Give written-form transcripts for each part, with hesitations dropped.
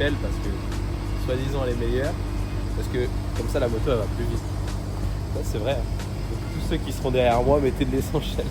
échelles parce que soi-disant elle est meilleure, parce que comme ça la moto elle va plus vite. Ça c'est vrai. Donc, tous ceux qui seront derrière moi, mettez de l'essentiel.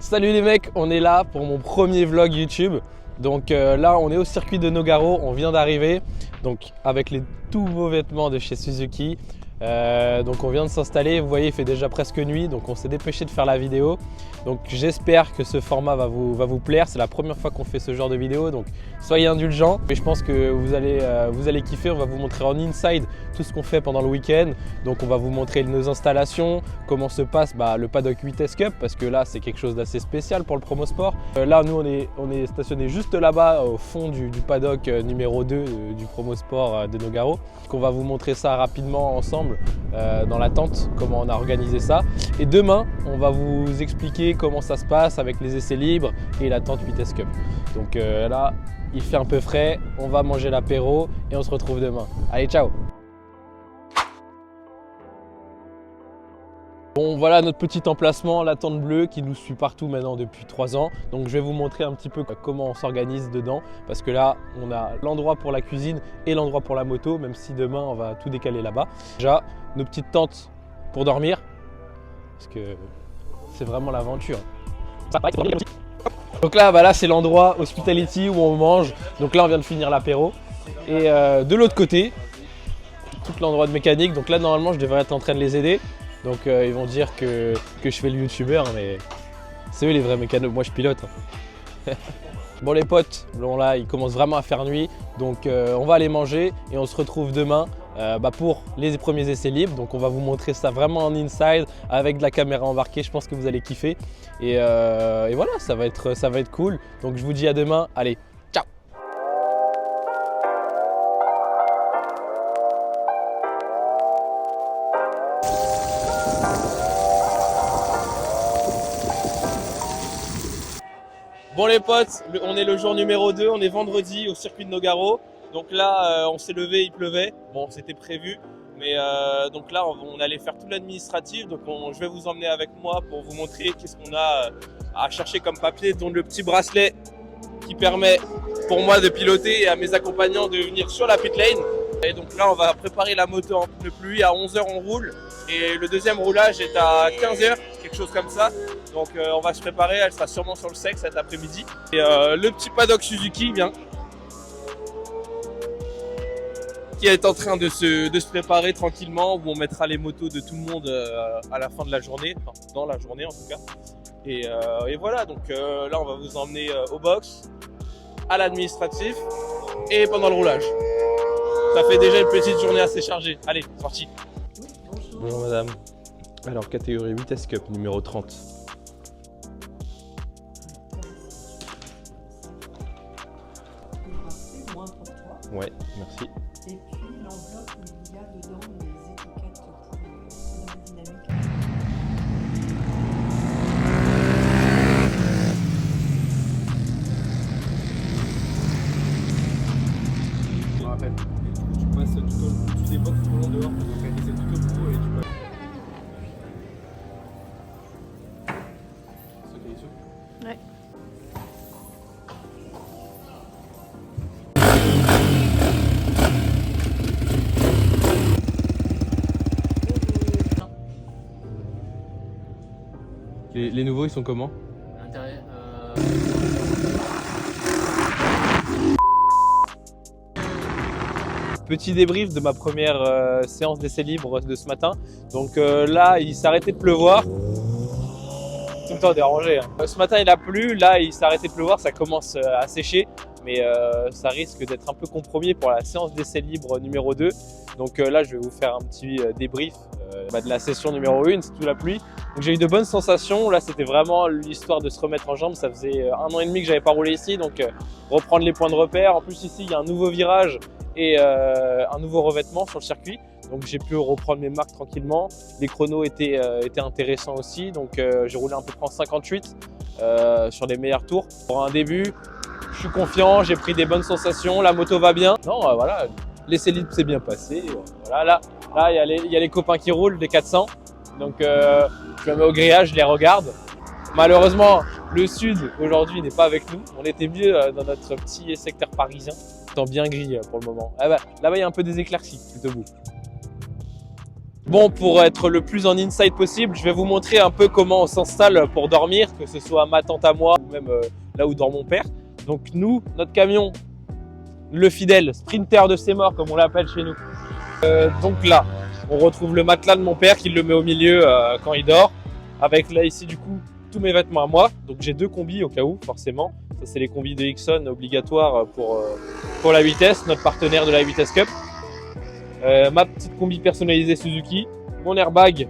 Salut les mecs, on est là pour mon premier vlog YouTube. Donc là on est au circuit de Nogaro, on vient d'arriver donc avec les tout beaux vêtements de chez Suzuki. Donc on vient de s'installer, vous voyez il fait déjà presque nuit, donc on s'est dépêché de faire la vidéo. Donc j'espère que ce format va vous plaire, c'est la première fois qu'on fait ce genre de vidéo, donc soyez indulgents. Mais je pense que vous allez kiffer, on va vous montrer en inside tout ce qu'on fait pendant le week-end. Donc on va vous montrer nos installations, comment se passe le paddock Vitesse Cup, parce que là c'est quelque chose d'assez spécial pour le promo sport. Là nous on est stationné juste là-bas au fond du paddock numéro 2 du promo sport de Nogaro. Donc on va vous montrer ça rapidement ensemble dans la tente, comment on a organisé ça. Et demain on va vous expliquer comment ça se passe avec les essais libres et la tente Vitesse Cup. Donc là il fait un peu frais, on va manger l'apéro et on se retrouve demain. Allez, ciao! Bon voilà notre petit emplacement, la tente bleue qui nous suit partout maintenant depuis 3 ans. Donc je vais vous montrer un petit peu comment on s'organise dedans. Parce que là on a l'endroit pour la cuisine et l'endroit pour la moto, même si demain on va tout décaler là-bas. Déjà nos petites tentes pour dormir, parce que c'est vraiment l'aventure. Donc là c'est l'endroit Hospitality où on mange. Donc là on vient de finir l'apéro. Et de l'autre côté, tout l'endroit de mécanique. Donc là normalement je devrais être en train de les aider. Donc ils vont dire que je fais le youtubeur, mais c'est eux les vrais mécanos, moi je pilote. Bon les potes, bon là il commence vraiment à faire nuit, donc on va aller manger et on se retrouve demain pour les premiers essais libres. Donc on va vous montrer ça vraiment en inside avec de la caméra embarquée, je pense que vous allez kiffer. Et voilà, ça va être cool. Donc je vous dis à demain, allez, ciao! Bon les potes, on est le jour numéro 2, on est vendredi au circuit de Nogaro. Donc là, on s'est levé, il pleuvait. Bon, c'était prévu. Mais donc là, on allait faire tout l'administratif. Donc je vais vous emmener avec moi pour vous montrer qu'est-ce qu'on a à chercher comme papier, dont le petit bracelet qui permet pour moi de piloter et à mes accompagnants de venir sur la pit lane. Et donc là, on va préparer la moto en pneu pluie. À 11 h, on roule. Et le deuxième roulage est à 15 h, quelque chose comme ça. Donc on va se préparer, elle sera sûrement sur le sec cet après-midi. Et le petit paddock Suzuki vient, qui est en train de se préparer tranquillement, où on mettra les motos de tout le monde à la fin de la journée, enfin dans la journée en tout cas. Et voilà, donc là on va vous emmener au box, à l'administratif et pendant le roulage. Ça fait déjà une petite journée assez chargée. Allez, c'est parti. Bonjour madame. Alors catégorie Vitesse Cup numéro 30. Ouais, merci. Et puis l'enveloppe où il y a dedans les étiquettes pour sonore dynamique. Je me rappelle. Tu passes tu déboques tout le long dehors pour organiser tout au bout et tu passes. Sauter dessus. Ouais. Les nouveaux, ils sont comment? L'intérieur, Petit débrief de ma première séance d'essai libre de ce matin. Donc là, il s'est arrêté de pleuvoir. Tout le temps dérangé. Hein. Ce matin, il a plu. Là, il s'est arrêté de pleuvoir. Ça commence à sécher. Mais ça risque d'être un peu compromis pour la séance d'essai libre numéro 2. Donc là, je vais vous faire un petit débrief de la session numéro 1, c'est sous la pluie. Donc j'ai eu de bonnes sensations. Là, c'était vraiment l'histoire de se remettre en jambes. Ça faisait 1 an et demi que j'avais pas roulé ici. Donc reprendre les points de repère. En plus, ici, il y a un nouveau virage et un nouveau revêtement sur le circuit. Donc j'ai pu reprendre mes marques tranquillement. Les chronos étaient intéressants aussi. Donc j'ai roulé à peu près en 58 sur les meilleurs tours. Pour un début, Je suis confiant, j'ai pris des bonnes sensations, la moto va bien. Non, voilà, l'essai libre s'est bien passé. Voilà, là, il y a les copains qui roulent, des 400. Donc, je me mets au grillage, je les regarde. Malheureusement, le sud aujourd'hui n'est pas avec nous. On était mieux dans notre petit secteur parisien. Temps bien gris pour le moment. Ah bah, là-bas, il y a un peu des éclaircies tout au bout. Bon, pour être le plus en inside possible, je vais vous montrer un peu comment on s'installe pour dormir, que ce soit ma tante à moi ou même là où dort mon père. Donc nous, notre camion, le fidèle sprinter de ses morts comme on l'appelle chez nous. Donc là, on retrouve le matelas de mon père qui le met au milieu quand il dort. Avec là ici du coup tous mes vêtements à moi. Donc j'ai 2 combis au cas où forcément. Ça c'est les combis de Ixon obligatoires pour la vitesse, notre partenaire de la Vitesse Cup. Ma petite combi personnalisée Suzuki, mon airbag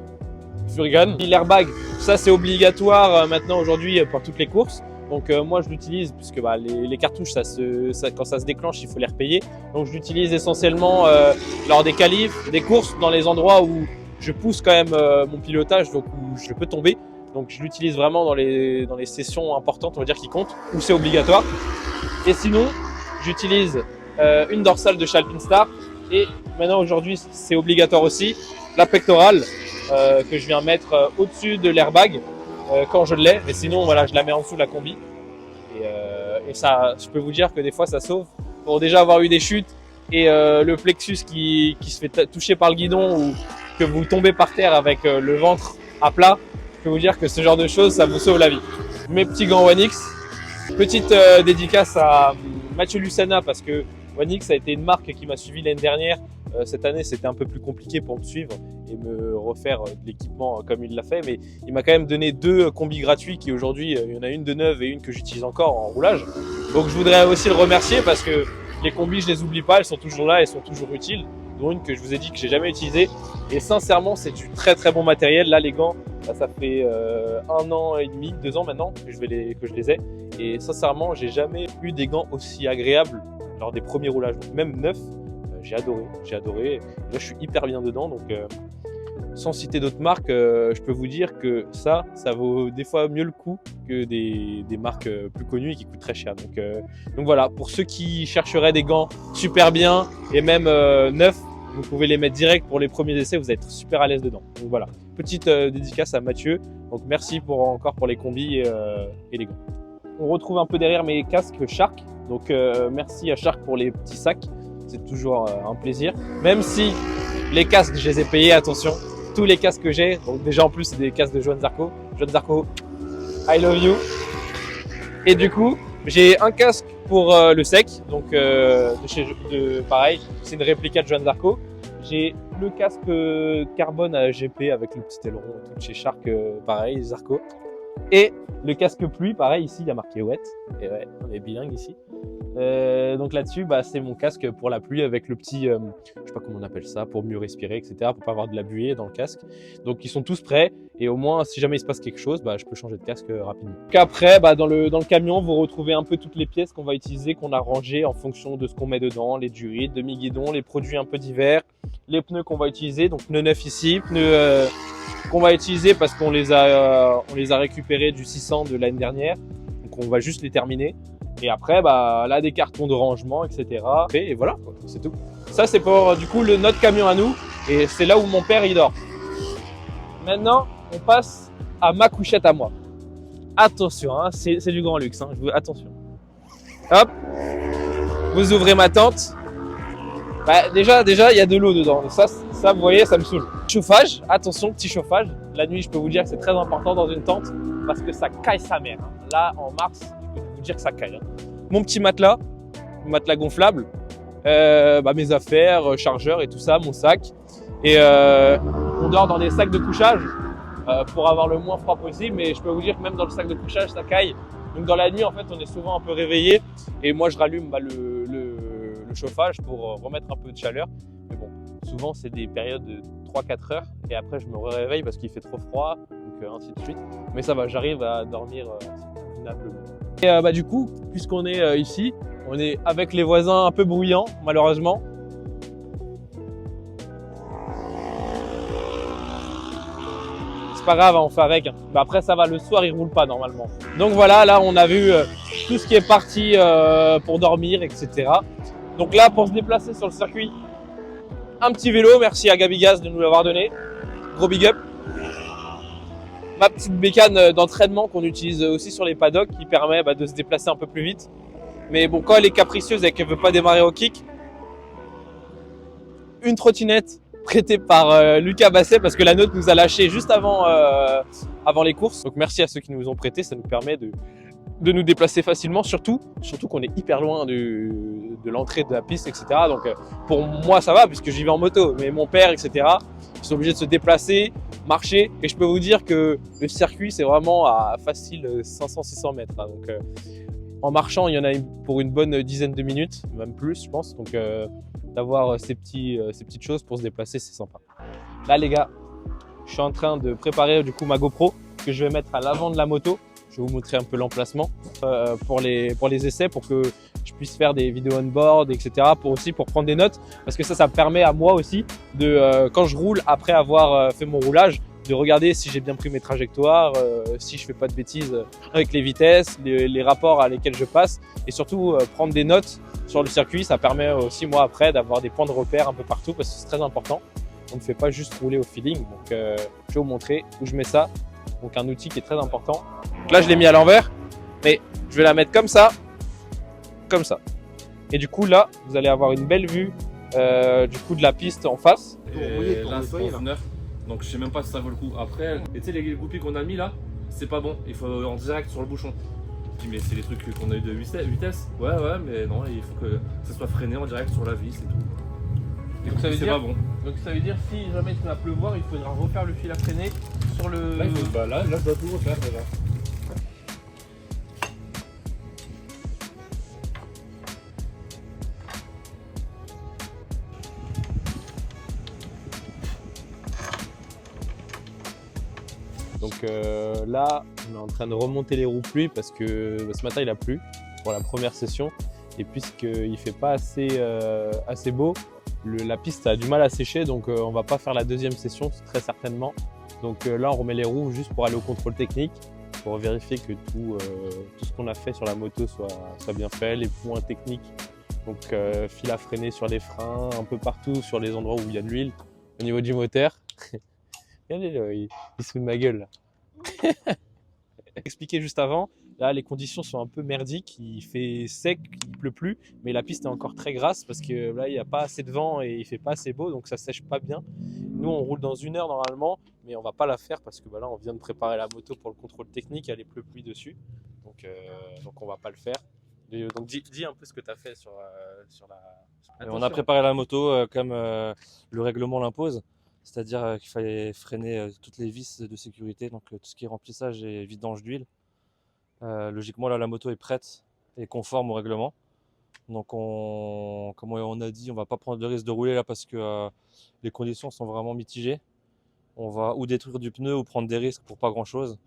Furgan. L'airbag, ça c'est obligatoire maintenant aujourd'hui pour toutes les courses. Donc moi je l'utilise puisque les cartouches quand ça se déclenche il faut les repayer. Donc je l'utilise essentiellement lors des qualifs, des courses, dans les endroits où je pousse quand même mon pilotage, donc où je peux tomber. Donc je l'utilise vraiment dans les sessions importantes, on va dire qui comptent, où c'est obligatoire. Et sinon j'utilise une dorsale de chez Alpinstar. Et maintenant aujourd'hui c'est obligatoire aussi, la pectorale que je viens mettre au-dessus de l'airbag quand je l'ai, mais sinon voilà je la mets en dessous de la combi et ça je peux vous dire que des fois ça sauve pour déjà avoir eu des chutes et le plexus qui se fait toucher par le guidon ou que vous tombez par terre avec le ventre à plat. Je peux vous dire que ce genre de choses ça vous sauve la vie. Mes petits gants One X, petite dédicace à Mathieu Lucena parce que One X a été une marque qui m'a suivi l'année dernière. Cette année, c'était un peu plus compliqué pour me suivre et me refaire de l'équipement comme il l'a fait. Mais il m'a quand même donné 2 combis gratuits qui aujourd'hui, il y en a une de neuve et une que j'utilise encore en roulage. Donc je voudrais aussi le remercier parce que les combis, je les oublie pas, elles sont toujours là, elles sont toujours utiles. Dont une que je vous ai dit que j'ai jamais utilisée. Et sincèrement, c'est du très très bon matériel. Là, les gants, ça fait 1 an et demi, 2 ans maintenant que je les ai. Et sincèrement, j'ai jamais eu des gants aussi agréables lors des premiers roulages, donc même neuf, j'ai adoré. Et là, je suis hyper bien dedans, donc sans citer d'autres marques, je peux vous dire que ça vaut des fois mieux le coup que des marques plus connues et qui coûtent très cher. Donc voilà, pour ceux qui chercheraient des gants super bien et même neufs, vous pouvez les mettre direct pour les premiers essais, vous allez être super à l'aise dedans. Donc voilà, petite dédicace à Mathieu. Donc merci encore pour les combis et les gants. On retrouve un peu derrière mes casques Shark. Donc merci à Shark pour les petits sacs, c'est toujours un plaisir. Même si les casques, je les ai payés, attention, tous les casques que j'ai, donc déjà en plus c'est des casques de Joan Zarco. Joan Zarco, I love you. Et du coup, j'ai un casque pour le sec, donc pareil, c'est une réplica de Joan Zarco. J'ai le casque carbone à GP avec le petit aileron et tout de chez Shark, pareil, Zarco. Et le casque pluie, pareil, ici il y a marqué wet. Et ouais, on est bilingue ici. Donc là-dessus, c'est mon casque pour la pluie avec le petit, je sais pas comment on appelle ça, pour mieux respirer, etc. Pour pas avoir de la buée dans le casque. Donc ils sont tous prêts et au moins si jamais il se passe quelque chose, je peux changer de casque rapidement. Donc après, dans le camion, vous retrouvez un peu toutes les pièces qu'on va utiliser, qu'on a rangées en fonction de ce qu'on met dedans, les durites, demi-guidon, les produits un peu divers, les pneus qu'on va utiliser. Donc pneus neufs ici, pneus qu'on va utiliser parce qu'on les a récupérés du 600 de l'année dernière. Donc on va juste les terminer. Et après, là, des cartons de rangement, etc. Et voilà, c'est tout. Ça, c'est pour du coup notre camion à nous. Et c'est là où mon père il dort. Maintenant, on passe à ma couchette à moi. Attention, hein, c'est du grand luxe. Hein, attention. Hop, vous ouvrez ma tente. Déjà, il y a de l'eau dedans. Ça, vous voyez, ça me saoule. Chauffage, attention, petit chauffage. La nuit, je peux vous dire que c'est très important dans une tente parce que ça caille sa mère. Hein. Là, en mars, je peux vous dire que ça caille. Hein. Mon petit matelas gonflable, mes affaires, chargeur et tout ça, mon sac. Et on dort dans des sacs de couchage pour avoir le moins froid possible. Mais je peux vous dire que même dans le sac de couchage, ça caille. Donc dans la nuit, en fait, on est souvent un peu réveillé. Et moi, je rallume le chauffage pour remettre un peu de chaleur. Mais bon, souvent, c'est des périodes de 3-4 heures. Et après, je me réveille parce qu'il fait trop froid. Donc ainsi de suite. Mais ça va, j'arrive à dormir convenablement. Et du coup, puisqu'on est ici, on est avec les voisins un peu bruyants, malheureusement. C'est pas grave, on fait avec. Après, ça va, le soir, il roule pas normalement. Donc voilà, là on a vu tout ce qui est parti pour dormir, etc. Donc là, pour se déplacer sur le circuit, un petit vélo, merci à Gabi Gaz de nous l'avoir donné. Gros big up. Ma petite bécane d'entraînement qu'on utilise aussi sur les paddocks qui permet de se déplacer un peu plus vite. Mais bon, quand elle est capricieuse et qu'elle ne veut pas démarrer au kick, une trottinette prêtée par Lucas Basset parce que la nôtre nous a lâché juste avant les courses. Donc merci à ceux qui nous ont prêté, ça nous permet de nous déplacer facilement, surtout qu'on est hyper loin de l'entrée de la piste, etc. Donc pour moi ça va puisque j'y vais en moto, mais mon père, etc. ils sont obligés de se déplacer, marcher, et je peux vous dire que le circuit c'est vraiment à facile 500-600 mètres. Hein. Donc en marchant il y en a pour une bonne dizaine de minutes, même plus je pense, donc d'avoir ces petites choses pour se déplacer c'est sympa. Là les gars, je suis en train de préparer du coup ma GoPro que je vais mettre à l'avant de la moto. Je vais vous montrer un peu l'emplacement pour les essais, pour que je puisse faire des vidéos on-board, etc. Pour prendre des notes, parce que ça me permet à moi aussi de, quand je roule, après avoir fait mon roulage, de regarder si j'ai bien pris mes trajectoires, si je fais pas de bêtises avec les vitesses, les rapports à lesquels je passe, et surtout prendre des notes sur le circuit. Ça permet aussi moi après d'avoir des points de repère un peu partout, parce que c'est très important. On ne fait pas juste rouler au feeling. Donc je vais vous montrer où je mets ça. Donc un outil qui est très important. Donc là je l'ai mis à l'envers, mais je vais la mettre comme ça. Et du coup là vous allez avoir une belle vue du coup de la piste en face. Et là c'est pour 1 heure, donc je sais même pas si ça vaut le coup. Après, tu sais les goupilles qu'on a mis là, c'est pas bon, il faut en direct sur le bouchon. Je dis mais c'est les trucs qu'on a eu de vitesse. Ouais mais non, il faut que ça soit freiné en direct sur la vis et tout. Donc ça veut dire, pas bon. Donc ça veut dire si jamais il va pleuvoir, il faudra refaire le fil à freiner sur le... Là, là je dois tout refaire déjà. Donc là, on est en train de remonter les roues pluie parce que ce matin il a plu pour la première session, et puisqu'il ne fait pas assez beau, la piste a du mal à sécher, donc on va pas faire la deuxième session très certainement. Donc là on remet les roues juste pour aller au contrôle technique, pour vérifier que tout ce qu'on a fait sur la moto soit bien fait, les points techniques, donc fil à freiner sur les freins, un peu partout sur les endroits où il y a de l'huile, au niveau du moteur. Regardez là, il se fout de ma gueule là. Expliqué juste avant, là les conditions sont un peu merdiques, il fait sec, il pleut plus, mais la piste est encore très grasse parce que là il n'y a pas assez de vent et il fait pas assez beau, donc ça sèche pas bien. Nous on roule dans 1 heure normalement, mais on va pas la faire parce que là on vient de préparer la moto pour le contrôle technique, il y a les pluies dessus, donc on va pas le faire. Donc dis un peu ce que tu as fait sur la... On a préparé la moto comme le règlement l'impose. C'est-à-dire qu'il fallait freiner toutes les vis de sécurité, donc tout ce qui est remplissage et vidange d'huile. Logiquement, là, la moto est prête et conforme au règlement. Donc, comme on a dit, on ne va pas prendre le risque de rouler là parce que les conditions sont vraiment mitigées. On va ou détruire du pneu ou prendre des risques pour pas grand-chose.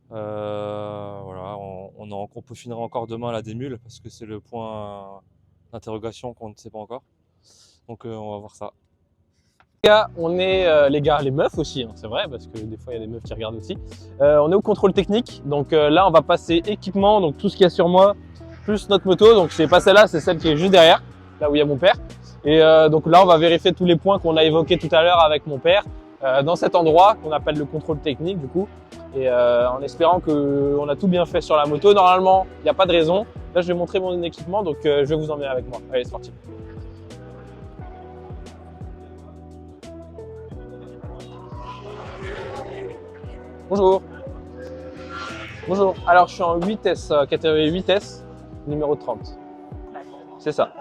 Voilà, on peaufinera encore demain la démule parce que c'est le point d'interrogation qu'on ne sait pas encore. Donc, on va voir ça. On est les meufs aussi, hein, c'est vrai, parce que des fois il y a des meufs qui regardent aussi. On est au contrôle technique, donc là on va passer équipement, donc tout ce qu'il y a sur moi, plus notre moto. Donc c'est pas celle-là, c'est celle qui est juste derrière, là où il y a mon père. Et donc là on va vérifier tous les points qu'on a évoqués tout à l'heure avec mon père, dans cet endroit qu'on appelle le contrôle technique du coup. Et en espérant qu'on a tout bien fait sur la moto, normalement il n'y a pas de raison. Là je vais montrer mon équipement, donc je vais vous emmener avec moi. Allez, c'est parti. Bonjour. Bonjour. Alors je suis en 8S, catégorie 8S, numéro 30. C'est ça.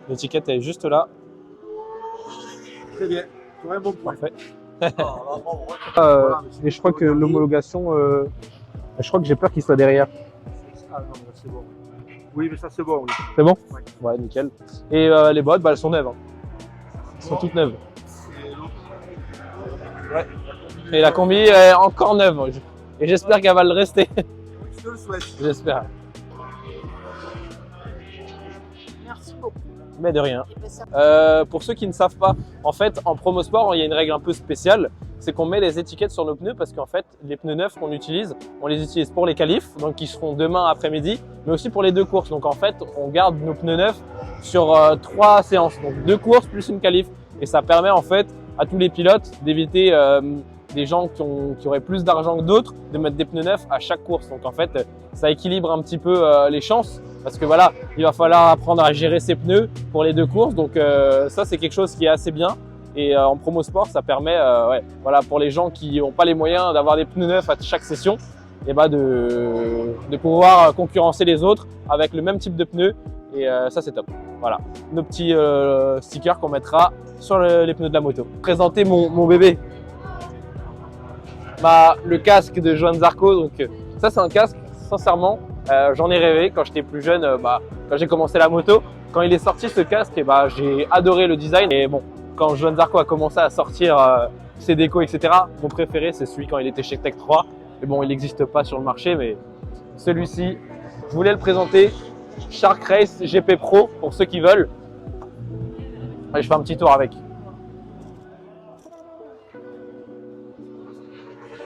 L'étiquette est juste là. Très bien. Tu aurais un bon point. Parfait. Et je crois que l'homologation, je crois que j'ai peur qu'il soit derrière. Ah non, c'est bon. Oui, mais ça c'est bon. Oui. C'est bon? Ouais. Ouais, nickel. Et les bottes, elles sont neuves. Hein. Elles sont toutes neuves. Ouais. Et la combi est encore neuve. Et j'espère qu'elle va le rester. Je Je le souhaite. J'espère. Merci beaucoup. Mais de rien. Et ben, ça- Pour ceux qui ne savent pas, en fait, en promo sport, il y a une règle un peu spéciale, c'est qu'on met les étiquettes sur nos pneus parce qu'en fait, les pneus neufs qu'on utilise, on les utilise pour les qualifs, donc qui seront demain après-midi, mais aussi pour les 2 courses. Donc en fait, on garde nos pneus neufs sur 3 séances, donc 2 courses plus une qualif, et ça permet en fait à tous les pilotes d'éviter des gens qui auraient plus d'argent que d'autres de mettre des pneus neufs à chaque course. Donc en fait, ça équilibre un petit peu les chances. Parce que voilà, il va falloir apprendre à gérer ses pneus pour les 2 courses. Donc ça, c'est quelque chose qui est assez bien. Et en promo sport, ça permet, voilà, pour les gens qui n'ont pas les moyens d'avoir des pneus neufs à chaque session, et de pouvoir concurrencer les autres avec le même type de pneus. Et ça, c'est top. Voilà, nos petits stickers qu'on mettra sur les pneus de la moto. Présenter mon bébé. Le casque de Johan Zarco. Donc ça, c'est un casque, sincèrement. J'en ai rêvé quand j'étais plus jeune, quand j'ai commencé la moto. Quand il est sorti ce casque, j'ai adoré le design. Et bon, quand Johan Zarco a commencé à sortir ses décos, etc., mon préféré, c'est celui quand il était chez Tech 3. Mais bon, il n'existe pas sur le marché, mais celui-ci, je voulais le présenter. Shark Race GP Pro, pour ceux qui veulent. Allez, je fais un petit tour avec.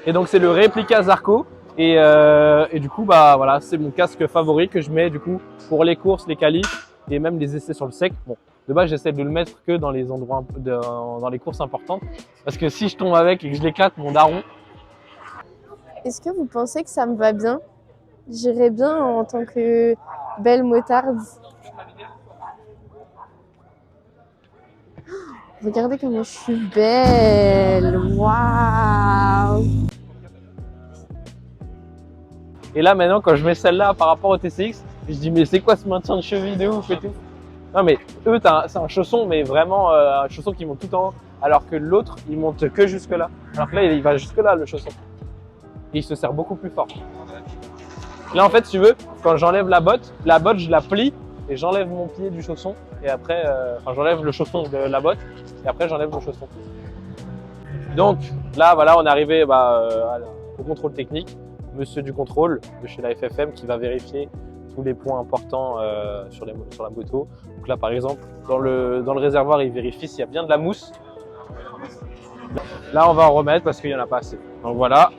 Et donc, c'est le réplica Zarco. Et du coup, voilà, c'est mon casque favori que je mets du coup pour les courses, les qualifs et même les essais sur le sec. Bon, de base, j'essaie de le mettre que dans les endroits, dans les courses importantes, parce que si je tombe avec et que je l'éclate, mon daron. Est-ce que vous pensez que ça me va bien? J'irais bien en tant que belle motarde. Regardez comment je suis belle. Waouh! Et là, maintenant, quand je mets celle-là par rapport au TCX, je dis mais c'est quoi ce maintien de cheville de ouf et tout. Non mais eux, c'est un chausson, mais vraiment un chausson qui monte tout en haut, alors que l'autre, il monte que jusque là. Alors que là, il va jusque là le chausson. Et il se serre beaucoup plus fort. Là, en fait, si tu veux, quand j'enlève la botte, je la plie et j'enlève mon pied du chausson. Et après, j'enlève le chausson de la botte et après, j'enlève le chausson. Donc là, voilà, on est arrivé au contrôle technique. Monsieur du contrôle de chez la FFM qui va vérifier tous les points importants sur la moto. Donc là, par exemple, dans le réservoir, il vérifie s'il y a bien de la mousse. Là, on va en remettre parce qu'il n'y en a pas assez. Donc voilà.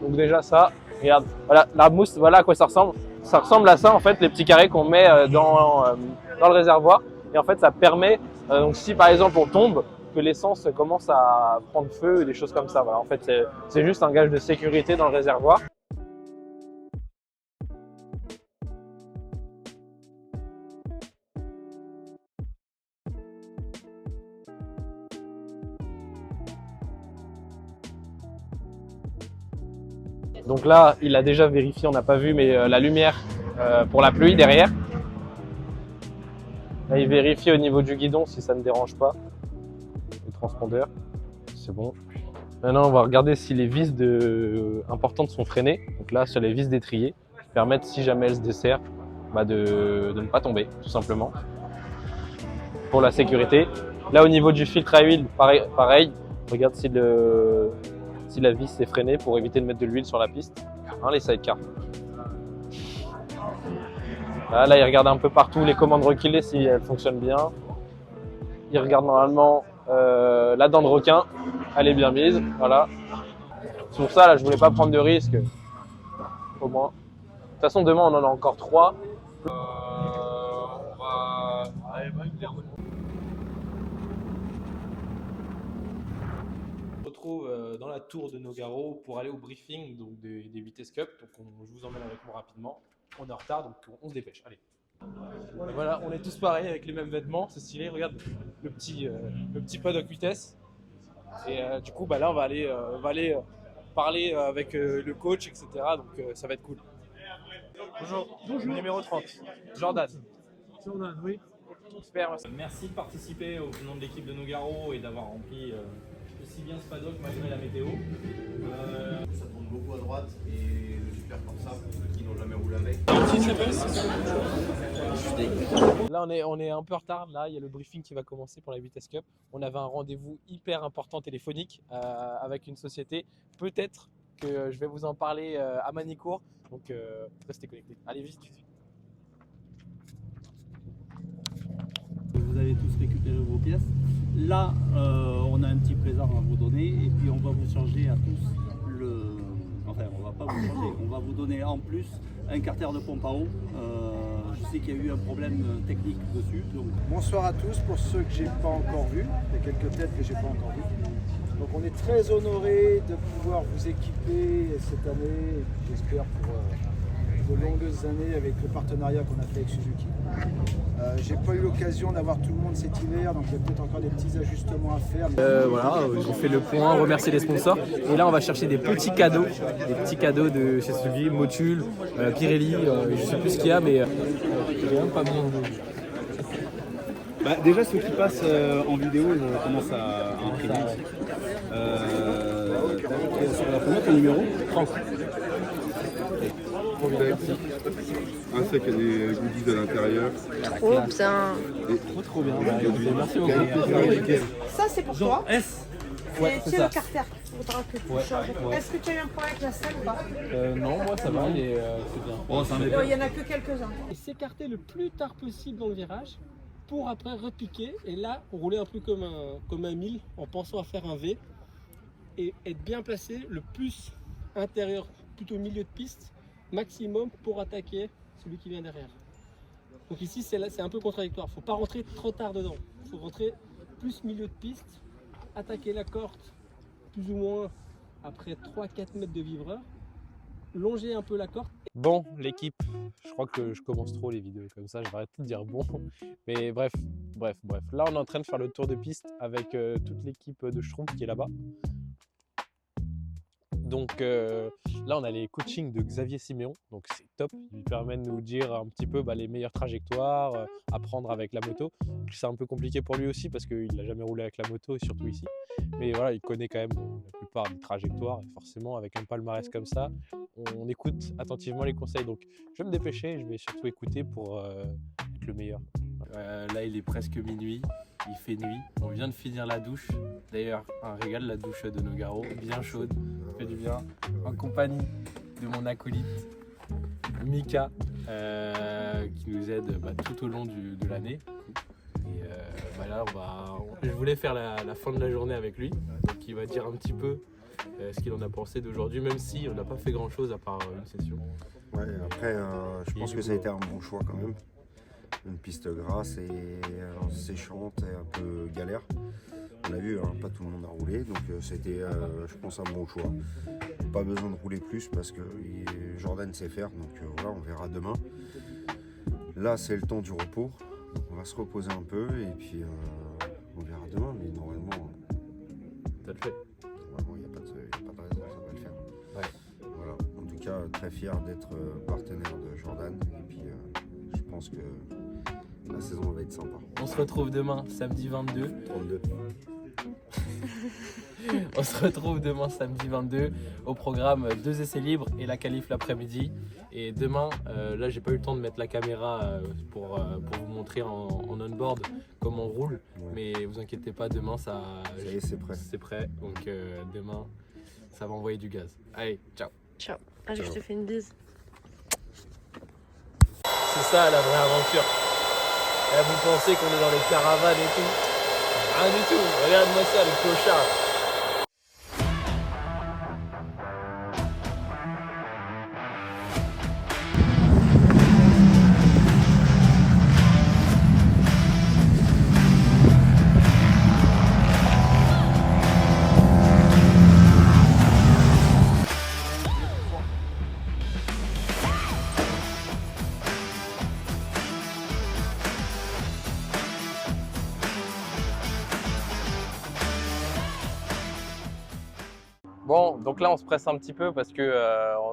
Donc déjà ça, regarde, voilà la mousse, voilà à quoi ça ressemble. Ça ressemble à ça en fait, les petits carrés qu'on met dans le réservoir. Et en fait, ça permet, donc si par exemple on tombe, que l'essence commence à prendre feu et des choses comme ça. Voilà, en fait, c'est juste un gage de sécurité dans le réservoir. Donc là, il a déjà vérifié, on n'a pas vu, mais la lumière pour la pluie derrière. Là, il vérifie au niveau du guidon si ça ne dérange pas. Le transpondeur, c'est bon. Maintenant, on va regarder si les vis importantes sont freinées. Donc là, sur les vis d'étrier, qui permettent, si jamais elles se desserrent, de ne pas tomber, tout simplement. Pour la sécurité. Là, au niveau du filtre à huile, pareil. Regarde si la vis est freinée pour éviter de mettre de l'huile sur la piste. Les sidecars. Là, il regarde un peu partout les commandes reculées si elles fonctionnent bien. Il regarde normalement la dent de requin, elle est bien mise. Voilà. C'est pour ça, là, je voulais pas prendre de risque. Au moins. De toute façon, demain, on en a encore 3. On se retrouve dans la tour de Nogaro pour aller au briefing donc des Vitesse Cup. Donc je vous emmène avec moi rapidement. On est en retard, donc on se dépêche. Allez. Et voilà, on est tous pareils avec les mêmes vêtements, c'est stylé. Regarde le petit paddock vitesse. Et du coup, là, on va aller parler avec le coach, etc. Donc ça va être cool. Bonjour. Numéro 30, Jordan. Jordan, oui. Super. Merci de participer au nom de l'équipe de Nogaro et d'avoir rempli aussi bien ce paddock malgré la météo. Ça tourne beaucoup à droite et le super Corsa pour ceux qui n'ont jamais roulé avec. Là, on est un peu en retard. Là, il y a le briefing qui va commencer pour la Vitesse Cup. On avait un rendez-vous hyper important téléphonique avec une société. Peut-être je vais vous en parler à Manicourt. Donc restez connectés. Allez vite. Vous avez tous récupéré vos pièces. Là, on a un petit présent à vous donner et puis on va vous changer à tous le... Enfin, on va pas vous changer, on va vous donner en plus un carter de pompe à eau. Je sais qu'il y a eu un problème technique dessus. Donc... Bonsoir à tous, pour ceux que j'ai pas encore vus, il y a quelques têtes que j'ai pas encore vues. Donc on est très honorés de pouvoir vous équiper cette année, et j'espère pour de longues années avec le partenariat qu'on a fait avec Suzuki. J'ai pas eu l'occasion d'avoir tout le monde cet hiver, donc il y a peut-être encore des petits ajustements à faire. Voilà, j'ai fait le point, remercier les sponsors. Et là, on va chercher des petits cadeaux de chez Suzuki, Motul, Pirelli, je sais plus ce qu'il y a, mais j'ai même pas besoin de... déjà, ceux qui passent en vidéo, ils commencent à imprimer. Sur la première, ton numéro 30. Un sec, il y a des goodies à l'intérieur. Trop bien. Trop bien. Merci beaucoup. Ça, c'est pour toi. S. Ouais, c'est le ça. carter. Faudra que tu Ouais, changes. ouais. Est-ce que tu as eu un problème avec la selle ou pas? Non, moi ça va, c'est bien. Bon, c'est un Il y en a que quelques-uns. Et s'écarter le plus tard possible dans le virage pour après repiquer et là rouler un peu comme un 1000 en pensant à faire un V et être bien placé le plus intérieur, plutôt milieu de piste maximum pour attaquer celui qui vient derrière. Donc ici c'est un peu contradictoire, faut pas rentrer trop tard dedans, faut rentrer plus milieu de piste, attaquer la corde plus ou moins après 3-4 mètres de vivreur, longer un peu la corde. Bon, l'équipe, je crois que je commence trop les vidéos comme ça, je vais arrêter de dire bon. Mais bref. Là, on est en train de faire le tour de piste avec toute l'équipe de Schtroumpf qui est là-bas. Donc là, on a les coachings de Xavier Siméon, donc c'est top. Il lui permet de nous dire un petit peu les meilleures trajectoires, apprendre avec la moto. C'est un peu compliqué pour lui aussi parce qu'il n'a jamais roulé avec la moto, et surtout ici. Mais voilà, il connaît quand même la plupart des trajectoires. Et forcément, avec un palmarès comme ça, on écoute attentivement les conseils. Donc je vais me dépêcher, je vais surtout écouter pour être le meilleur. Là, il est presque minuit, il fait nuit. On vient de finir la douche. D'ailleurs, un régal, la douche de Nogaro, bien chaude, ça fait du bien. En compagnie de mon acolyte Mika, qui nous aide tout au long de l'année. Et là, je voulais faire la fin de la journée avec lui. Donc, il va dire un petit peu ce qu'il en a pensé d'aujourd'hui, même si on n'a pas fait grand chose à part une session. Ouais, après, je pense que ça a été un bon choix quand même. Une piste grasse et séchante et un peu galère. On l'a vu, pas tout le monde a roulé, donc c'était, je pense, un bon choix. Pas besoin de rouler plus parce que Jordan sait faire, donc voilà, on verra demain. Là, c'est le temps du repos, donc on va se reposer un peu et puis on verra demain, mais normalement, ça le fait. Normalement, il n'y a pas de raison, ça va le faire. Ouais. Voilà. En tout cas, très fier d'être partenaire de Jordan et puis je pense que la saison va être sympa. On se retrouve demain, samedi 22. 32. On se retrouve demain, samedi 22, au programme 2 essais libres et la qualif l'après-midi. Et demain, là, j'ai pas eu le temps de mettre la caméra pour vous montrer en on-board comment on roule. Ouais. Mais vous inquiétez pas, demain, ça y est, c'est prêt. C'est prêt, donc demain, ça va envoyer du gaz. Allez, ciao. Ciao. Allez, je te fais une bise. C'est ça la vraie aventure. Et vous pensez qu'on est dans les caravanes et tout? Rien du tout, regarde-moi ça, le clochard. Bon, donc là on se presse un petit peu parce que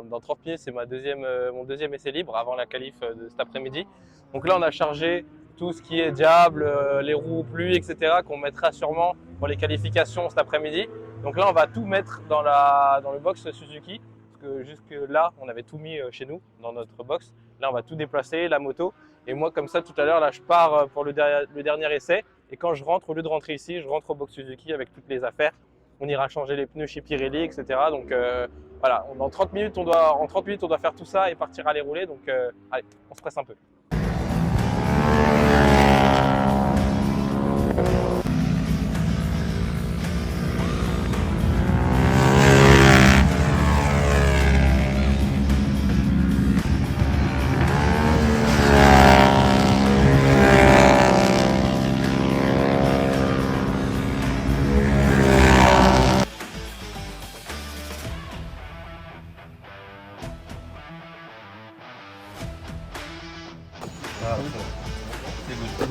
dans 30 minutes c'est mon deuxième essai libre avant la qualif de cet après-midi. Donc là on a chargé tout ce qui est diable, les roues pluie, etc. qu'on mettra sûrement pour les qualifications cet après-midi. Donc là on va tout mettre dans le box Suzuki parce que jusque là on avait tout mis chez nous dans notre box. Là on va tout déplacer, la moto. Et moi comme ça tout à l'heure là je pars pour le dernier essai et quand je rentre, au lieu de rentrer ici, je rentre au box Suzuki avec toutes les affaires. On ira changer les pneus chez Pirelli, etc. Donc voilà, en 30 minutes, on doit faire tout ça et partir aller rouler. Donc, allez, on se presse un peu.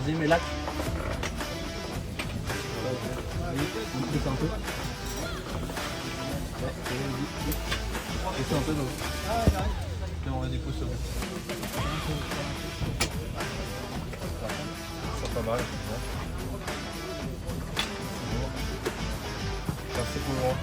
Deuxième et là. Un peu. Un peu donc. Là on a des pouces. C'est pas mal. C'est assez courant.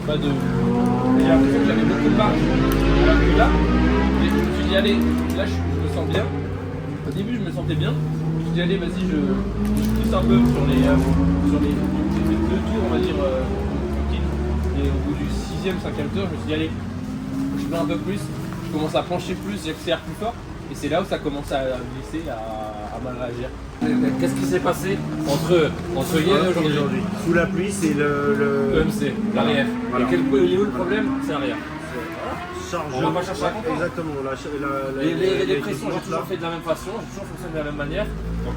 Pas de... J'ai l'impression que j'avais beaucoup de marge. Alors que là, je me suis dit allez, là je me sens bien. Au début je me sentais bien. Je me suis dit allez vas-y je pousse un peu sur les... J'ai fait 2 tours on va dire tranquille. Et au bout du 6e, 5e tour, je me suis dit allez, je vais un peu plus, je commence à pencher plus, j'accélère plus fort. Et c'est là où ça commence à glisser, à mal réagir. Qu'est-ce qui s'est passé entre hier et aujourd'hui? Sous la pluie, c'est le EMC, l'arrière. Voilà. Et il est où le problème? C'est l'arrière. On va pas chercher à comprendre. Exactement. Les pressions, j'ai toujours fait de la même façon, j'ai toujours fonctionné de la même manière. Donc,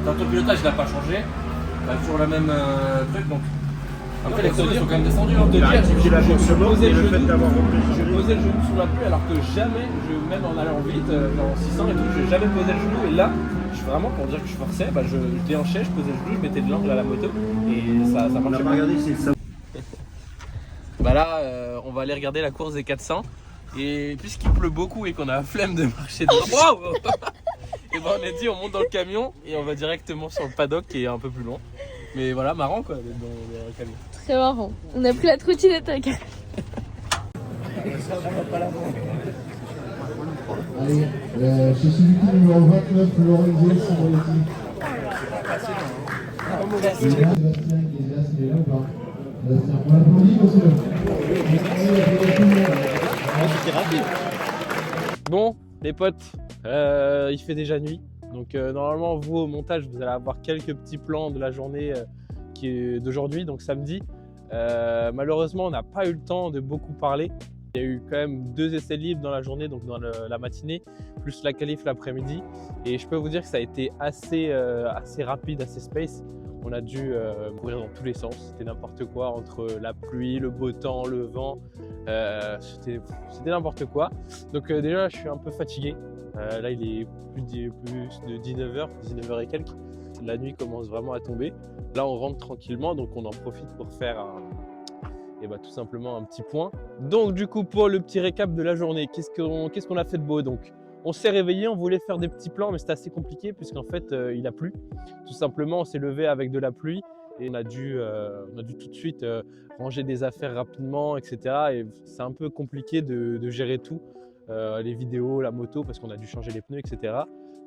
dans ton pilotage, il n'a pas changé. Tu as toujours le même truc. Donc, après, les chronos sont quand même descendus. Je posais le genou sous la pluie alors que jamais, même en allant vite, en 600 et tout, je n'ai jamais posé le genou. Et là, vraiment pour dire que je forçais, je déhanchais, je posais le genou, je mettais de l'angle à la moto et ça marchait pas. Là, on va aller regarder la course des 400 et puisqu'il pleut beaucoup et qu'on a la flemme de marcher dedans, et on a dit on monte dans le camion et on va directement sur le paddock qui est un peu plus loin. Mais voilà, marrant quoi d'être dans le camion. Très marrant. On a pris la trottinette avec. Allez, chez Suzuki numéro 29, Lorenzo Simonetti. Sébastien qui est là, c'est là ou pas? Sébastien, on l'applaudit, monsieur. C'était rapide. Bon, les potes, il fait déjà nuit. Donc normalement, vous au montage, vous allez avoir quelques petits plans de la journée d'aujourd'hui, donc samedi. Malheureusement, on n'a pas eu le temps de beaucoup parler. Il y a eu quand même 2 essais libres dans la journée, donc dans la matinée, plus la qualif l'après-midi. Et je peux vous dire que ça a été assez rapide, assez space. On a dû courir dans tous les sens. C'était n'importe quoi entre la pluie, le beau temps, le vent. C'était n'importe quoi. Donc déjà, je suis un peu fatigué. Là, il est plus de 19h et quelques. La nuit commence vraiment à tomber. Là, on rentre tranquillement, donc on en profite pour faire tout simplement un petit point. Donc du coup, pour le petit récap de la journée, qu'est-ce qu'on a fait de beau? Donc, on s'est réveillé, on voulait faire des petits plans, mais c'était assez compliqué puisqu'en fait, il a plu. Tout simplement, on s'est levé avec de la pluie et on a dû tout de suite ranger des affaires rapidement, etc. Et c'est un peu compliqué de gérer tout, les vidéos, la moto, parce qu'on a dû changer les pneus, etc.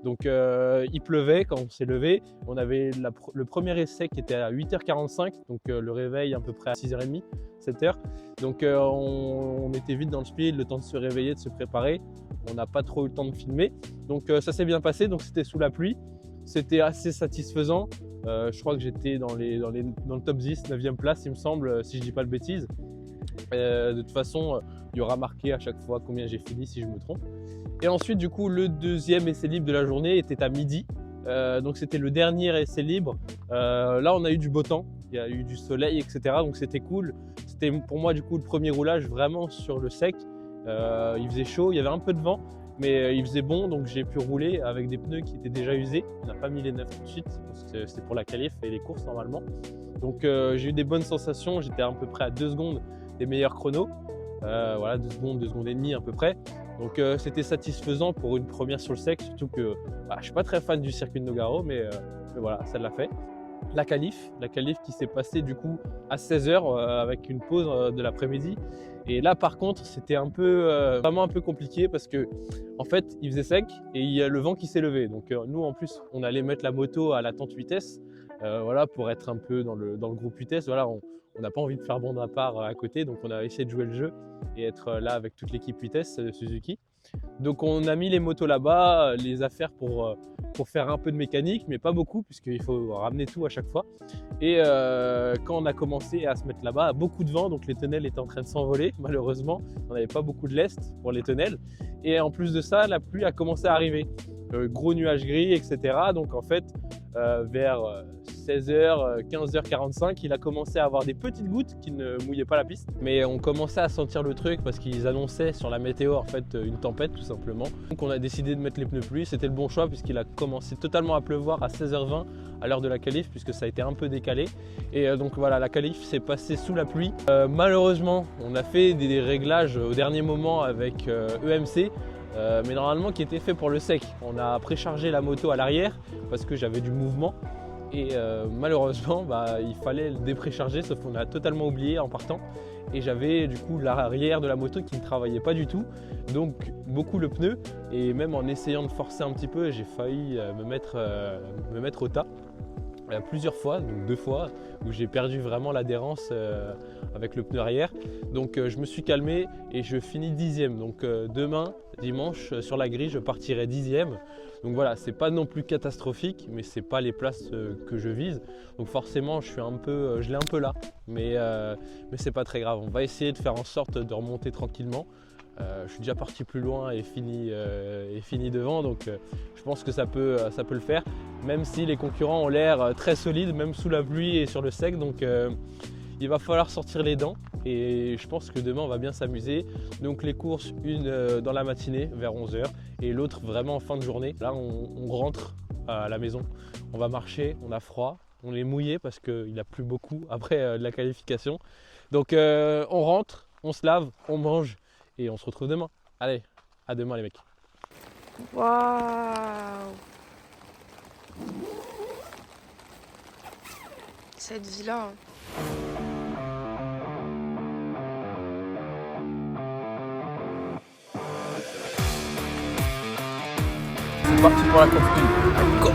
Donc il pleuvait quand on s'est levé. On avait le premier essai qui était à 8h45, donc le réveil à peu près à 6h30, 7h. Donc on était vite dans le speed, le temps de se réveiller, de se préparer. On n'a pas trop eu le temps de filmer. Donc ça s'est bien passé, donc c'était sous la pluie. C'était assez satisfaisant. Je crois que j'étais dans le top 10, 9e place il me semble, si je ne dis pas de bêtises. De toute façon, il y aura marqué à chaque fois combien j'ai fini si je me trompe. Et ensuite, du coup, le 2e essai libre de la journée était à midi. Donc c'était le dernier essai libre. Là, on a eu du beau temps, il y a eu du soleil, etc. Donc c'était cool. C'était pour moi, du coup, le premier roulage vraiment sur le sec. Il faisait chaud, il y avait un peu de vent, mais il faisait bon. Donc j'ai pu rouler avec des pneus qui étaient déjà usés. On n'a pas mis les neufs tout de suite, parce que c'était pour la qualif et les courses normalement. Donc j'ai eu des bonnes sensations. J'étais à peu près à 2 secondes des meilleurs chronos. Voilà, 2 secondes et demie à peu près. Donc c'était satisfaisant pour une première sur le sec, surtout que je ne suis pas très fan du circuit de Nogaro, mais mais voilà, ça l'a fait. La qualif qui s'est passée du coup à 16h avec une pause de l'après-midi. Et là par contre c'était vraiment un peu compliqué parce que en fait il faisait sec et il y a le vent qui s'est levé. Donc nous en plus on allait mettre la moto à la tente vitesse voilà, pour être un peu dans le groupe vitesse. Voilà, on n'a pas envie de faire bande à part à côté, donc on a essayé de jouer le jeu et être là avec toute l'équipe vitesse Suzuki. Donc on a mis les motos là-bas, les affaires pour faire un peu de mécanique, mais pas beaucoup puisqu'il faut ramener tout à chaque fois. Et quand on a commencé à se mettre là-bas, beaucoup de vent, donc les tonnelles étaient en train de s'envoler malheureusement. On n'avait pas beaucoup de lest pour les tonnelles. Et en plus de ça, la pluie a commencé à arriver. Gros nuages gris, etc. Donc en fait, vers 16h, 15h45, il a commencé à avoir des petites gouttes qui ne mouillaient pas la piste. Mais on commençait à sentir le truc parce qu'ils annonçaient sur la météo en fait une tempête tout simplement. Donc on a décidé de mettre les pneus pluie. C'était le bon choix puisqu'il a commencé totalement à pleuvoir à 16h20 à l'heure de la qualif puisque ça a été un peu décalé. Et donc voilà, la qualif s'est passée sous la pluie. Malheureusement, on a fait des réglages au dernier moment avec EMC. Mais normalement qui était fait pour le sec. On a préchargé la moto à l'arrière parce que j'avais du mouvement et malheureusement il fallait le déprécharger, sauf qu'on a totalement oublié en partant et j'avais du coup l'arrière de la moto qui ne travaillait pas du tout, donc beaucoup le pneu, et même en essayant de forcer un petit peu j'ai failli me mettre au tas plusieurs fois, donc 2 fois où j'ai perdu vraiment l'adhérence avec le pneu arrière. Donc je me suis calmé et je finis 10e. Donc demain dimanche sur la grille je partirai 10e. Donc voilà, c'est pas non plus catastrophique, mais c'est pas les places que je vise. Donc forcément je l'ai un peu là, mais c'est pas très grave. On va essayer de faire en sorte de remonter tranquillement. Je suis déjà parti plus loin et fini devant, donc je pense que ça peut le faire, même si les concurrents ont l'air très solides, même sous la pluie et sur le sec. Donc il va falloir sortir les dents et je pense que demain on va bien s'amuser. Donc les courses, une dans la matinée vers 11h et l'autre vraiment en fin de journée. Là on rentre à la maison, on va marcher, on a froid, on est mouillé parce qu'il a plu beaucoup après de la qualification. Donc on rentre, on se lave, on mange et on se retrouve demain. Allez, à demain les mecs. Waouh! Cette vie-là. C'est parti pour la course 1. Allez, go!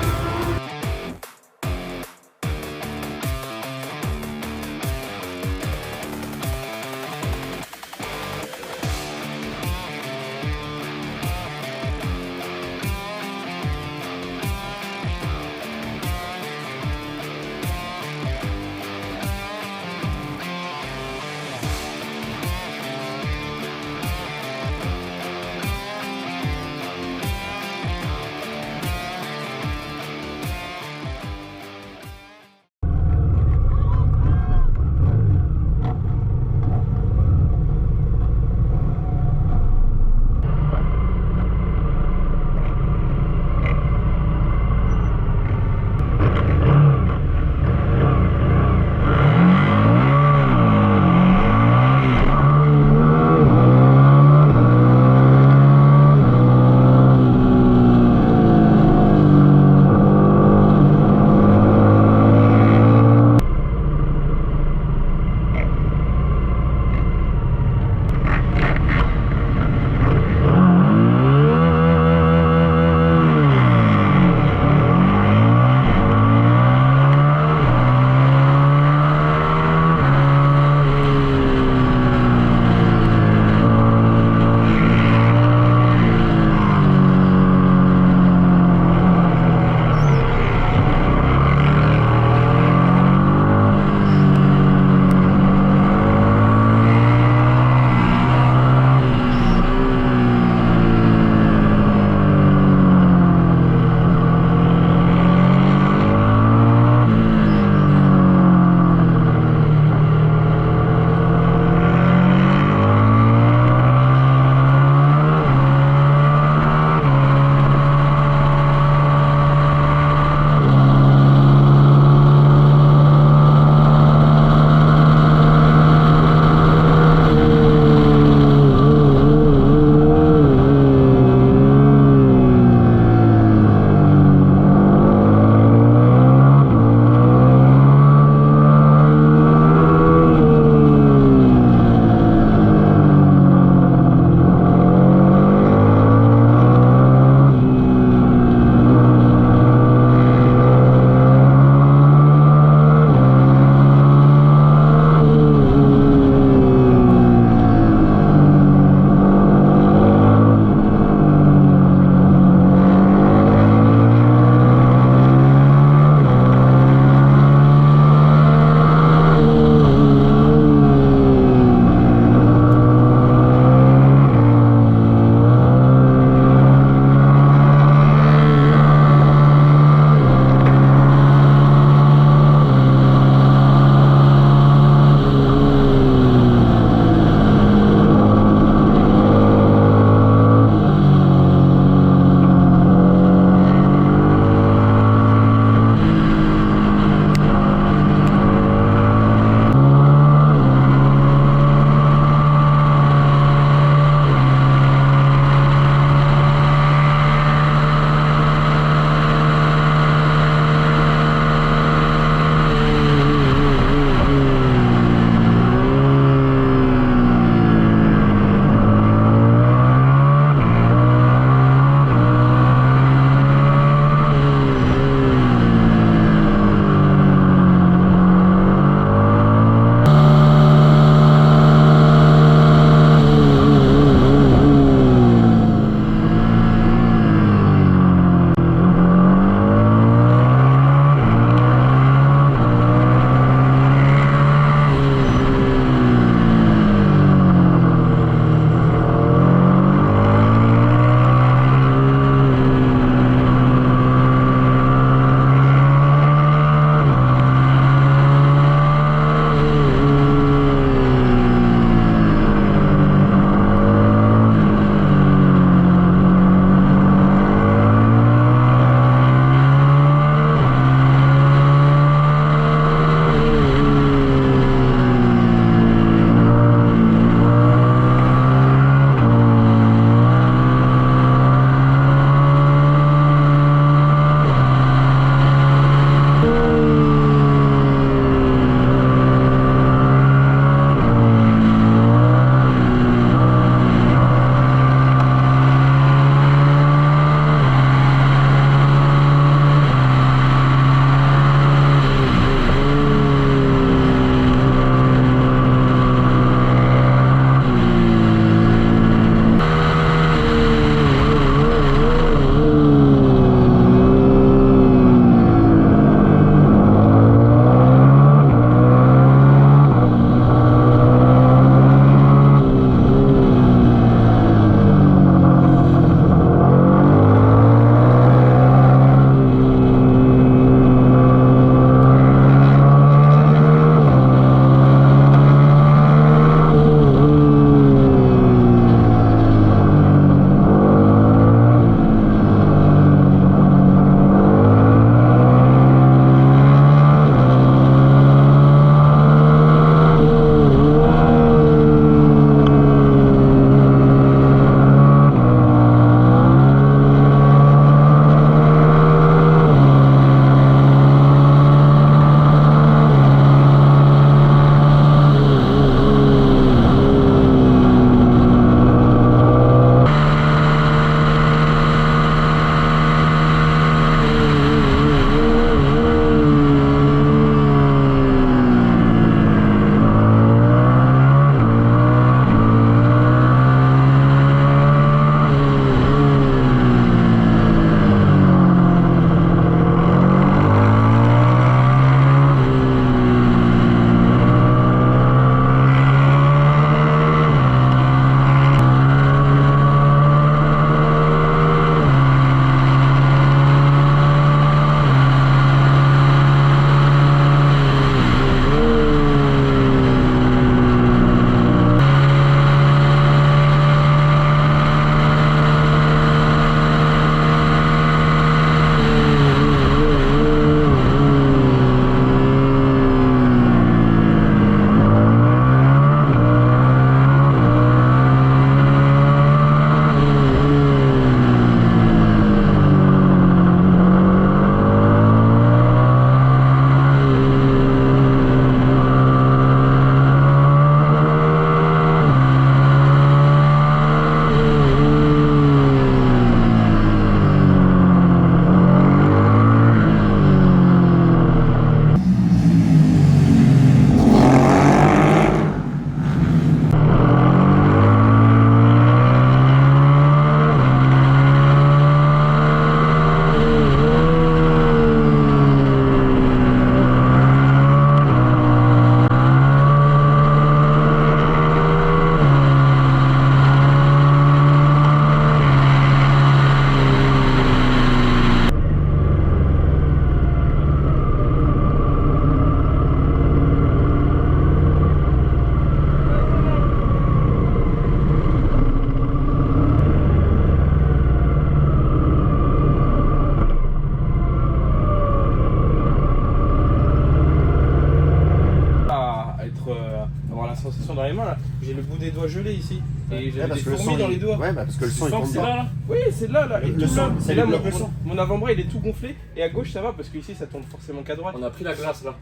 bout des doigts gelés ici. Et j'avais parce des que le fourmis sang, dans les doigts. Ouais, bah parce que le sang il sens tombe que c'est pas. là, là. Oui, c'est là. Et Le tout sang, là. ça Et là, débloque le sang. mon avant-bras il est tout gonflé. Et à gauche ça va parce que ici ça tourne forcément qu'à droite. On a pris la glace là.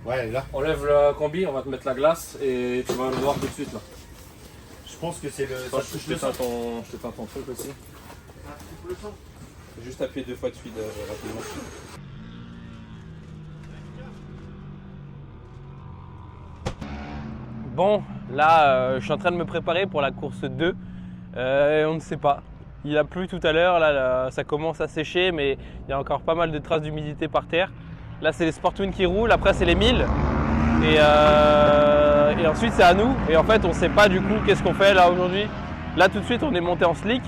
Ouais, là. Enlève la combi, on va te mettre la glace et tu vas le voir tout de suite là. Je pense que c'est le. Enfin, je t'éteins ton truc aussi. Juste appuyer 2 fois de suite rapidement. Bon, là je suis en train de me préparer pour la course 2. On ne sait pas. Il a plu tout à l'heure, là ça commence à sécher, mais il y a encore pas mal de traces d'humidité par terre. Là c'est les Sportwind qui roulent, après c'est les 1000. Et ensuite c'est à nous. Et en fait on ne sait pas du coup qu'est-ce qu'on fait là aujourd'hui. Là tout de suite on est monté en slick.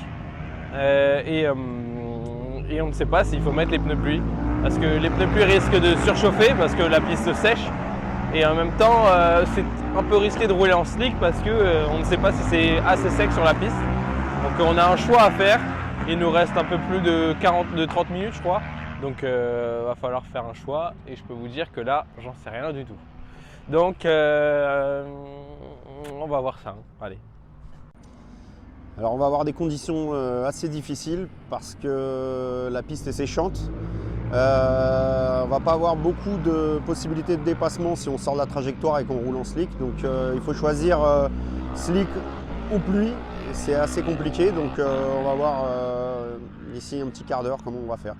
Et on ne sait pas s'il faut mettre les pneus pluie. Parce que les pneus pluie risquent de surchauffer parce que la piste sèche. Et en même temps c'est un peu risqué de rouler en slick parce qu'on ne sait pas si c'est assez sec sur la piste. Donc on a un choix à faire. Il nous reste un peu plus de 30 minutes je crois. Donc va falloir faire un choix et je peux vous dire que là j'en sais rien du tout. Donc on va voir ça. Allez. Alors on va avoir des conditions assez difficiles parce que la piste est séchante. On va pas avoir beaucoup de possibilités de dépassement si on sort de la trajectoire et qu'on roule en slick. Donc il faut choisir slick ou pluie. C'est assez compliqué, donc on va voir d'ici un petit quart d'heure comment on va faire.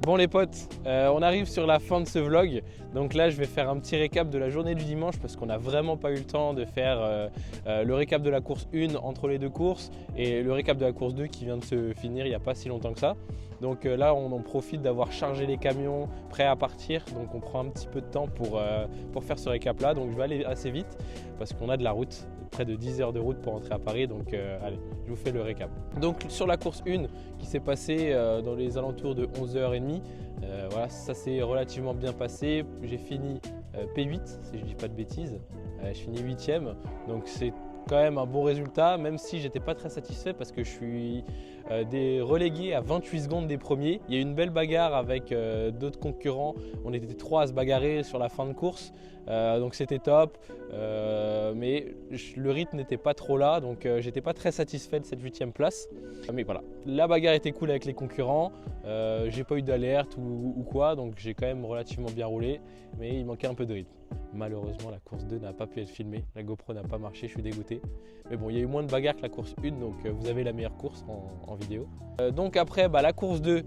Bon les potes, on arrive sur la fin de ce vlog. Donc là je vais faire un petit récap de la journée du dimanche parce qu'on n'a vraiment pas eu le temps de faire le récap de la course 1 entre les deux courses et le récap de la course 2 qui vient de se finir il n'y a pas si longtemps que ça. Donc là on en profite d'avoir chargé les camions prêts à partir, donc on prend un petit peu de temps pour faire ce récap là. Donc je vais aller assez vite parce qu'on a de la route, près de 10 heures de route pour rentrer à Paris. Donc allez, je vous fais le récap. Donc sur la course 1 qui s'est passée dans les alentours de 11h30, voilà, ça s'est relativement bien passé. J'ai fini P8 si je dis pas de bêtises, je finis 8ème, donc c'est quand même un bon résultat, même si j'étais pas très satisfait parce que je suis relégué à 28 secondes des premiers. Il y a eu une belle bagarre avec d'autres concurrents, on était 3 à se bagarrer sur la fin de course, donc c'était top, mais le rythme n'était pas trop là, donc j'étais pas très satisfait de cette 8ème place. Mais voilà, la bagarre était cool avec les concurrents, j'ai pas eu d'alerte ou quoi, donc j'ai quand même relativement bien roulé, mais il manquait un peu de rythme. Malheureusement la course 2 n'a pas pu être filmée, la GoPro n'a pas marché, je suis dégoûté. Mais bon, il y a eu moins de bagarres que la course 1, donc vous avez la meilleure course en vidéo. Donc après, la course 2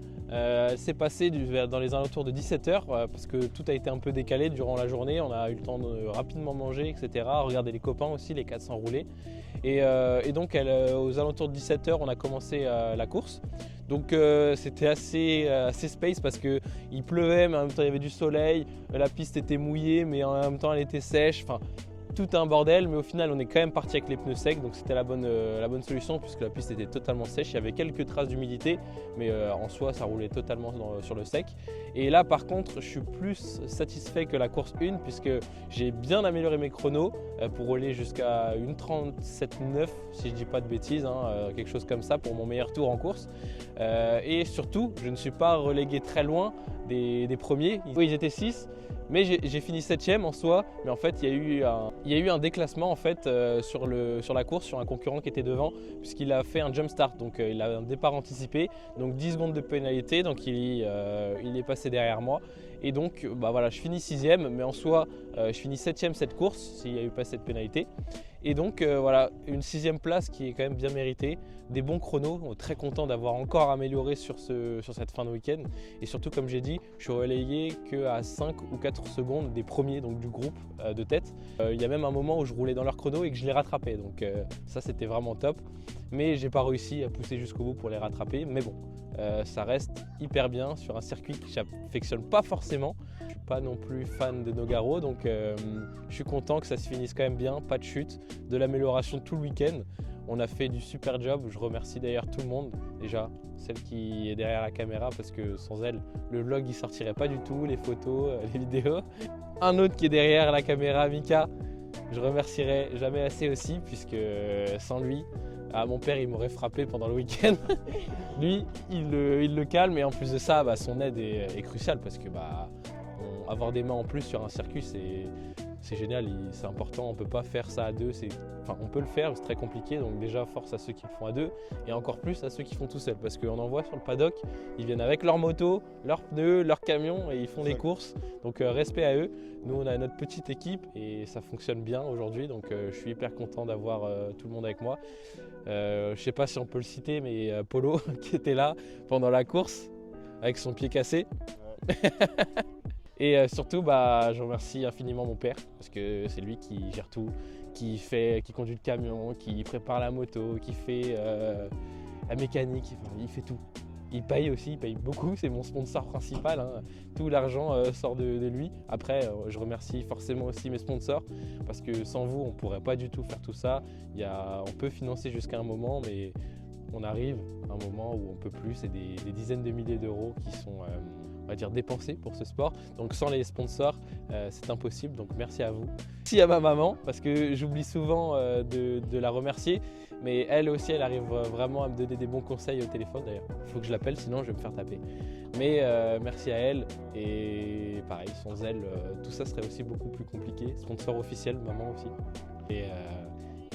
s'est passée dans les alentours de 17h parce que tout a été un peu décalé durant la journée. On a eu le temps de rapidement manger, etc. Regarder les copains aussi, les 400 roulés. Et donc aux alentours de 17h, on a commencé la course. Donc c'était assez space parce qu'il pleuvait, mais en même temps il y avait du soleil. La piste était mouillée, mais en même temps elle était sèche. Enfin, tout un bordel, mais au final on est quand même parti avec les pneus secs, donc c'était la bonne solution puisque la piste était totalement sèche. Il y avait quelques traces d'humidité, mais en soi ça roulait totalement sur le sec. Et là par contre je suis plus satisfait que la course 1 puisque j'ai bien amélioré mes chronos pour rouler jusqu'à une 37,9 si je dis pas de bêtises, quelque chose comme ça pour mon meilleur tour en course. Et surtout je ne suis pas relégué très loin des premiers. Oui, ils étaient 6. Mais j'ai fini 7ème en soi, mais en fait il y a eu un déclassement en fait, sur la course, sur un concurrent qui était devant, puisqu'il a fait un jump start, donc il a un départ anticipé, donc 10 secondes de pénalité, donc il est passé derrière moi. Et donc voilà, je finis 6ème, mais en soi je finis 7ème cette course s'il n'y a eu pas cette pénalité. Et donc voilà, une 6ème place qui est quand même bien méritée, des bons chronos, très content d'avoir encore amélioré sur cette fin de week-end. Et surtout comme j'ai dit, je suis relayé qu'à 5 ou 4 secondes des premiers, donc du groupe de tête. Il y a même un moment où je roulais dans leur chrono et que je les rattrapais, donc ça c'était vraiment top. Mais j'ai pas réussi à pousser jusqu'au bout pour les rattraper, mais bon, ça reste hyper bien sur un circuit que j'affectionne pas forcément. Je suis pas non plus fan de Nogaro, donc je suis content que ça se finisse quand même bien, pas de chute, de l'amélioration tout le week-end. On a fait du super job, je remercie d'ailleurs tout le monde, déjà celle qui est derrière la caméra parce que sans elle, le vlog il sortirait pas du tout, les photos, les vidéos. Un autre qui est derrière la caméra, Mika, je remercierai jamais assez aussi puisque sans lui, mon père il m'aurait frappé pendant le week-end. Lui il le calme et en plus de ça son aide est cruciale parce que avoir des mains en plus sur un circuit c'est génial, c'est important, on ne peut pas faire ça à deux, on peut le faire, c'est très compliqué, donc déjà force à ceux qui le font à deux et encore plus à ceux qui font tout seuls parce qu'on en voit sur le paddock, ils viennent avec leur moto, leurs pneus, leur camion et ils font des courses, donc respect à eux. Nous on a notre petite équipe et ça fonctionne bien aujourd'hui, donc je suis hyper content d'avoir tout le monde avec moi. Je ne sais pas si on peut le citer, mais Polo qui était là pendant la course avec son pied cassé. Et surtout, je remercie infiniment mon père parce que c'est lui qui gère tout, qui conduit le camion, qui prépare la moto, qui fait la mécanique, il fait tout. Il paye aussi, il paye beaucoup, c'est mon sponsor principal, tout l'argent sort de lui. Après, je remercie forcément aussi mes sponsors parce que sans vous, on ne pourrait pas du tout faire tout ça. On peut financer jusqu'à un moment, mais on arrive à un moment où on ne peut plus, c'est des dizaines de milliers d'euros qui sont on va dire dépensés pour ce sport, donc sans les sponsors c'est impossible, donc merci à vous. Merci à ma maman parce que j'oublie souvent de la remercier, mais elle aussi elle arrive vraiment à me donner des bons conseils au téléphone. D'ailleurs il faut que je l'appelle sinon je vais me faire taper, mais merci à elle et pareil sans elle tout ça serait aussi beaucoup plus compliqué. Sponsor officiel, maman aussi, et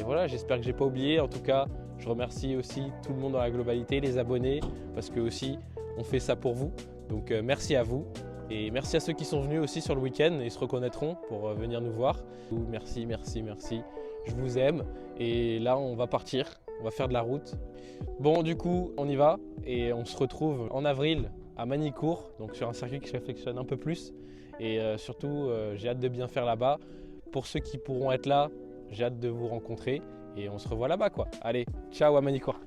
voilà, j'espère que j'ai pas oublié. En tout cas je remercie aussi tout le monde dans la globalité, les abonnés, parce que aussi on fait ça pour vous. Donc merci à vous et merci à ceux qui sont venus aussi sur le week-end et se reconnaîtront pour venir nous voir. Merci, merci, merci, je vous aime et là on va partir, on va faire de la route. Bon du coup on y va et on se retrouve en avril à Magny-Cours, donc sur un circuit qui se réflexionne un peu plus et surtout j'ai hâte de bien faire là-bas. Pour ceux qui pourront être là, j'ai hâte de vous rencontrer et on se revoit là-bas quoi. Allez, ciao à Magny-Cours.